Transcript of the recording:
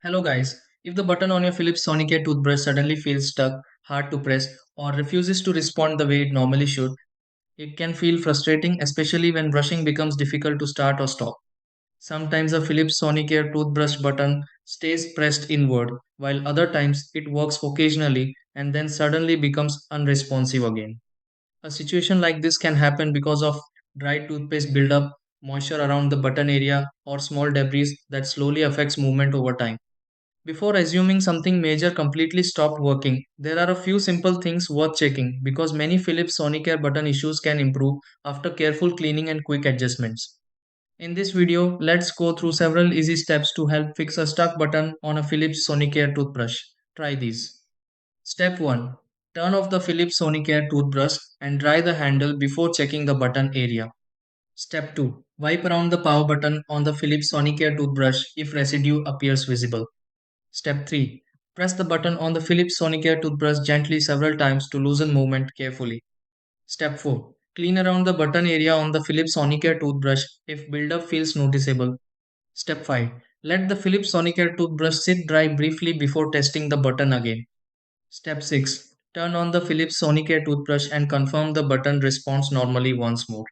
Hello guys, if the button on your Philips Sonicare toothbrush suddenly feels stuck, hard to press, or refuses to respond the way it normally should, it can feel frustrating, especially when brushing becomes difficult to start or stop. Sometimes a Philips Sonicare toothbrush button stays pressed inward, while other times it works occasionally and then suddenly becomes unresponsive again. A situation like this can happen because of dry toothpaste buildup, moisture around the button area, or small debris that slowly affects movement over time. Before assuming something major completely stopped working, there are a few simple things worth checking because many Philips Sonicare button issues can improve after careful cleaning and quick adjustments. In this video, let's go through several easy steps to help fix a stuck button on a Philips Sonicare toothbrush. Try these. Step 1. Turn off the Philips Sonicare toothbrush and dry the handle before checking the button area. Step 2. Wipe around the power button on the Philips Sonicare toothbrush if residue appears visible. Step 3. Press the button on the Philips Sonicare toothbrush gently several times to loosen movement carefully. Step 4. Clean around the button area on the Philips Sonicare toothbrush if buildup feels noticeable. Step 5. Let the Philips Sonicare toothbrush sit dry briefly before testing the button again. Step 6. Turn on the Philips Sonicare toothbrush and confirm the button responds normally once more.